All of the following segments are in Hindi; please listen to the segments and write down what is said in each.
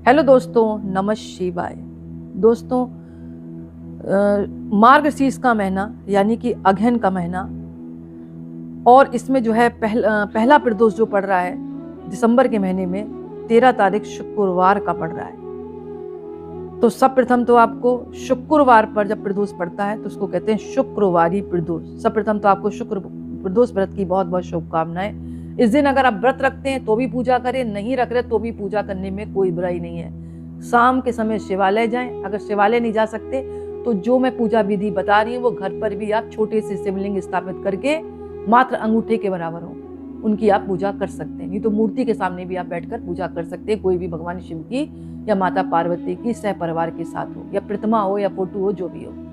हेलो दोस्तों, नमः शिवाय। दोस्तों, मार्गशीर्ष का महीना यानी कि अगहन का महीना और इसमें जो है पहला प्रदोष जो पड़ रहा है दिसंबर के महीने में 13 तारीख शुक्रवार का पड़ रहा है। तो सब प्रथम तो आपको शुक्रवार पर जब प्रदोष पड़ता है तो उसको कहते हैं शुक्रवारी प्रदोष। सब प्रथम तो आपको शुक्र प्रदोष व्रत की बहुत बहुत शुभकामनाएं। इस दिन अगर आप व्रत रखते हैं तो भी पूजा करें, नहीं रख रहे तो भी पूजा करने में कोई बुराई नहीं है। शाम के समय शिवालय जाएं। अगर शिवालय नहीं जा सकते तो जो मैं पूजा विधि बता रही हूँ वो घर पर भी आप छोटे से शिवलिंग स्थापित करके मात्र अंगूठे के बराबर हो उनकी आप पूजा कर सकते हैं। नहीं तो मूर्ति के सामने भी आप बैठकर पूजा कर सकते हैं, कोई भी भगवान शिव की या माता पार्वती की सह परिवार के साथ हो, या प्रतिमा हो या फोटो हो, जो भी हो।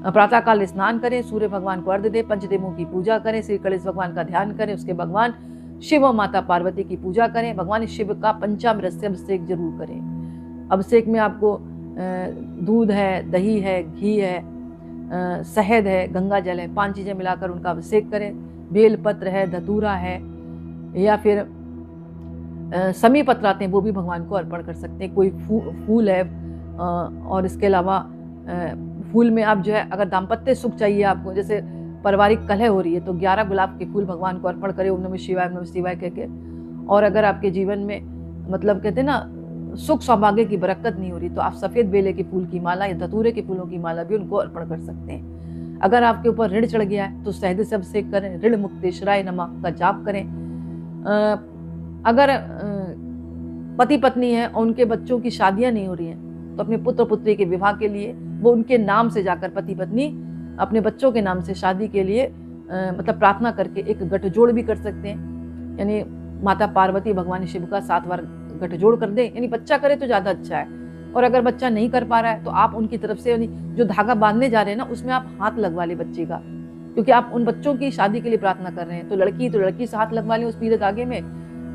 प्रातः काल स्नान करें, सूर्य भगवान को अर्घ्य दें, पंचदेवों की पूजा करें, श्री गणेश भगवान का ध्यान करें, उसके भगवान शिव और माता पार्वती की पूजा करें। भगवान शिव का पंचामृत से अभिषेक जरूर करें। अभिषेक में आपको दूध है, दही है, घी है, शहद है, गंगा जल है, 5 चीजें मिलाकर उनका अभिषेक करें। बेल पत्र है, धतूरा है, या फिर समी पत्र आते हैं वो भी भगवान को अर्पण कर सकते हैं। कोई फूल है, और इसके अलावा फूल में आप जो है अगर दाम्पत्य सुख चाहिए आपको, जैसे पारिवारिक कलह हो रही है तो 11 गुलाब के फूल भगवान को अर्पण करें, ओम नमः शिवाय, ओम नमः शिवाय कह के। और अगर आपके जीवन में मतलब कहते हैं ना सुख सौभाग्य की बरकत नहीं हो रही तो आप सफेद बेले के फूल की माला या धतूरे के फूलों की माला भी उनको अर्पण कर सकते हैं। अगर आपके ऊपर ऋण चढ़ गया है तो शहद से अभिषेक करें, ऋण मुक्तेश्वराय नमः का जाप करें। अगर पति पत्नी है और उनके बच्चों की शादियां नहीं हो रही हैं तो अपने पुत्र पुत्री के विवाह के लिए वो उनके नाम से जाकर पति पत्नी अपने बच्चों के नाम से शादी के लिए मतलब प्रार्थना करके एक गठजोड़ भी कर सकते हैं। यानी माता पार्वती भगवान शिव का 7 बार गठजोड़ कर दें, यानी बच्चा करे तो ज़्यादा अच्छा है। और अगर बच्चा नहीं कर पा रहा है तो आप उनकी तरफ से यानी जो धागा बांधने जा रहे हैं ना उसमें आप हाथ लगवा ले बच्चे का, क्योंकि आप उन बच्चों की शादी के लिए प्रार्थना कर रहे हैं। तो लड़की से हाथ लगवा लें उस पीले धागे में,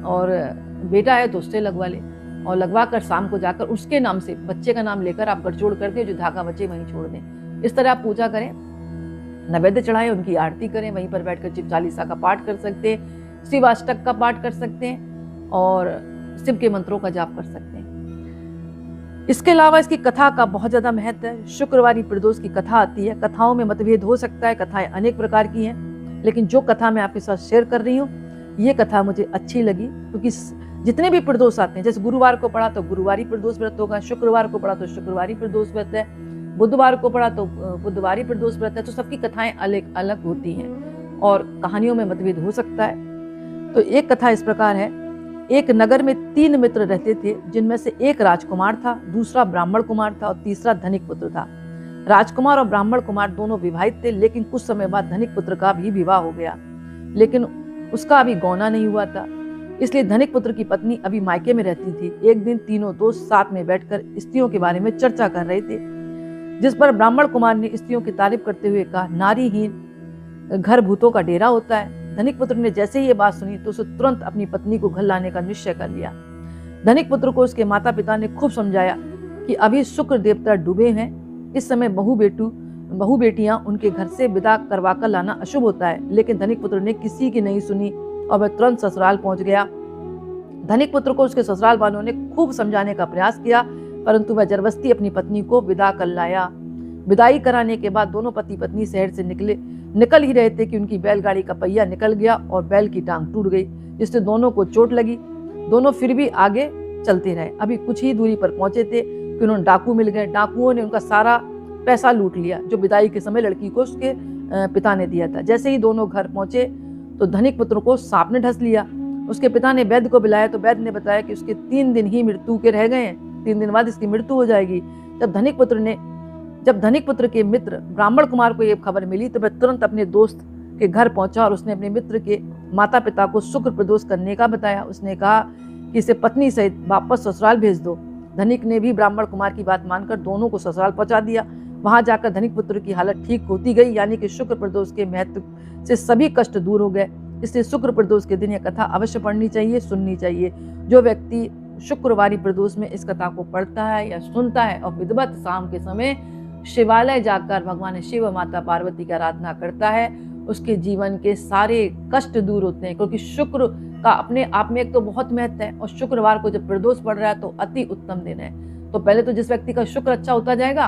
और बेटा है तो उससे लगवा ले, और लगवा कर शाम को जाकर उसके नाम से बच्चे का नाम लेकर आप गठजोड़ कर दें, जो धागा बचे वहीं छोड़ दें। इस तरह आप पूजा करें, नैवेद्य चढ़ाएं, उनकी आरती करें, वहीं पर बैठकर शिव चालीसा का पाठ कर सकते हैं, शिव अष्टक का पाठ कर सकते हैं और शिव के मंत्रों का जाप कर सकते हैं। इसके अलावा इसकी कथा का बहुत ज्यादा महत्व है। शुक्रवारी प्रदोष की कथा आती है। कथाओं में मतभेद हो सकता है, कथाएं अनेक प्रकार की हैं, लेकिन जो कथा मैं आपके साथ शेयर कर रही हूँ ये कथा मुझे अच्छी लगी, क्योंकि जितने भी प्रदोष आते हैं, जैसे गुरुवार को पढ़ा तो गुरुवारी प्रदोष व्रत होगा, शुक्रवार को पढ़ा तो शुक्रवारी प्रदोष व्रत है, बुधवार को पढ़ा तो बुधवारी प्रदोष व्रत है। तो सबकी कथाएं अलग अलग होती हैं और कहानियों में मतभेद हो सकता है। तो एक कथा इस प्रकार है। एक नगर में 3 मित्र रहते थे, जिनमें से एक राजकुमार था, दूसरा ब्राह्मण कुमार था और तीसरा धनिक पुत्र था। राजकुमार और ब्राह्मण कुमार दोनों विवाहित थे, लेकिन कुछ समय बाद धनिक पुत्र का भी विवाह हो गया, लेकिन उसका अभी गौना नहीं हुआ था, इसलिए धनिक पुत्र की पत्नी अभी मायके में रहती थी। एक दिन तीनों दोस्त साथ में बैठकर स्त्रियों के बारे में चर्चा कर रहे थे, जिस पर ब्राह्मण कुमार ने स्त्रियों की तारीफ करते हुए कहा, नारीहीन घर भूतों का डेरा होता है। धनिक पुत्र ने जैसे ही ये बात सुनी तो उसे तुरंत अपनी पत्नी को घर लाने का निश्चय कर लिया। धनिक पुत्र को उसके माता पिता ने खूब समझाया कि अभी शुक्र देवता डूबे हैं, इस समय बहु बेटियां उनके घर से विदा करवा कर लाना अशुभ होता है। लेकिन धनिक पुत्र ने किसी की नहीं सुनी और वह तुरंत ससुराल पहुंच गया। धनिक पुत्र को उसके ससुराल वालों ने खूब समझाने का प्रयास किया, परंतु वह जबरदस्ती अपनी पत्नी को विदा कर लाया। विदाई कराने के बाद दोनों पति पत्नी शहर से निकल ही रहे थे कि उनकी बैलगाड़ी का पहिया निकल गया और बैल की टांग टूट गई, जिससे दोनों को चोट लगी। दोनों फिर भी आगे चलते रहे। अभी कुछ ही दूरी पर पहुंचे थे कि उन्होंने डाकू मिल गए। डाकुओं ने उनका सारा पैसा लूट लिया जो विदाई के समय लड़की को उसके पिता ने दिया था। जैसे ही दोनों घर पहुंचे तो धनिक पुत्र को सांप ने ढस लिया। उसके पिता ने वैद्य को बुलाया तो वैद्य ने बताया कि उसके 3 दिन ही मृत्यु के रह गए हैं, 3 दिन बाद इसकी मृत्यु हो जाएगी। जब धनिक पुत्र के मित्र ब्राह्मण कुमार को यह खबर मिली तो वह तुरंत अपने दोस्त के घर पहुंचा और उसने अपने मित्र के माता पिता को शुक्र प्रदोष करने का बताया। उसने कहा कि इसे पत्नी सहित वापस ससुराल भेज दो। धनिक ने भी ब्राह्मण कुमार की बात मानकर दोनों को ससुराल पहुंचा दिया। वहां जाकर धनिक पुत्र की हालत ठीक होती गई, यानी कि शुक्र प्रदोष के महत्व से सभी कष्ट दूर हो गए। इसलिए शुक्र प्रदोष के दिन यह कथा अवश्य पढ़नी चाहिए, सुननी चाहिए। जो व्यक्ति शुक्रवारी प्रदोष में इस कथा को पढ़ता है या सुनता है और विधिवत शाम के समय शिवालय जाकर भगवान शिव माता पार्वती की आराधना करता है, उसके जीवन के सारे कष्ट दूर होते हैं, क्योंकि शुक्र का अपने आप में एक तो बहुत महत्व है, और शुक्रवार को जब प्रदोष पड़ रहा है तो अति उत्तम दिन है। तो पहले तो जिस व्यक्ति का शुक्र अच्छा होता जाएगा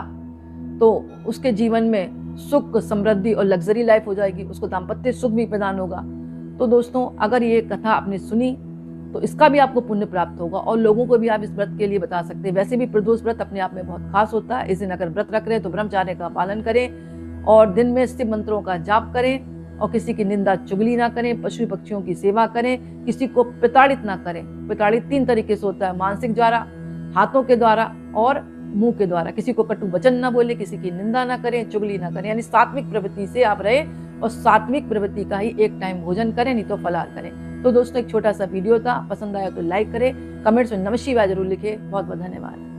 तो उसके जीवन में सुख, समृद्धि और लग्जरी लाइफ हो जाएगी, उसको दाम्पत्य सुख भी प्रदान होगा। तो दोस्तों, अगर ये कथा आपने सुनी तो इसका भी आपको पुण्य प्राप्त होगा, और लोगों को भी आप इस व्रत के लिए बता सकते हैं। वैसे भी प्रदोष व्रत अपने आप में बहुत खास होता है। इस दिन अगर व्रत रख रहे हैं तो ब्रह्मचार्य का पालन करें, और दिन में शिव मंत्रों का जाप करें, और किसी की निंदा चुगली ना करें, पशु पक्षियों की सेवा करें, किसी को प्रताड़ित ना करें। प्रताड़ित 3 तरीके से होता है, मानसिक द्वारा, हाथों के द्वारा और मुंह के द्वारा। किसी को कटु वचन ना बोले, किसी की निंदा ना करें, चुगली ना करें, यानी सात्विक प्रवृत्ति से आप रहे, और सात्विक प्रवृत्ति का ही एक टाइम भोजन करें, नहीं तो फलाहार करें। तो दोस्तों, एक छोटा सा वीडियो था, पसंद आया तो लाइक करें, कमेंट्स में नमः शिवाय जरूर लिखें। बहुत बहुत धन्यवाद।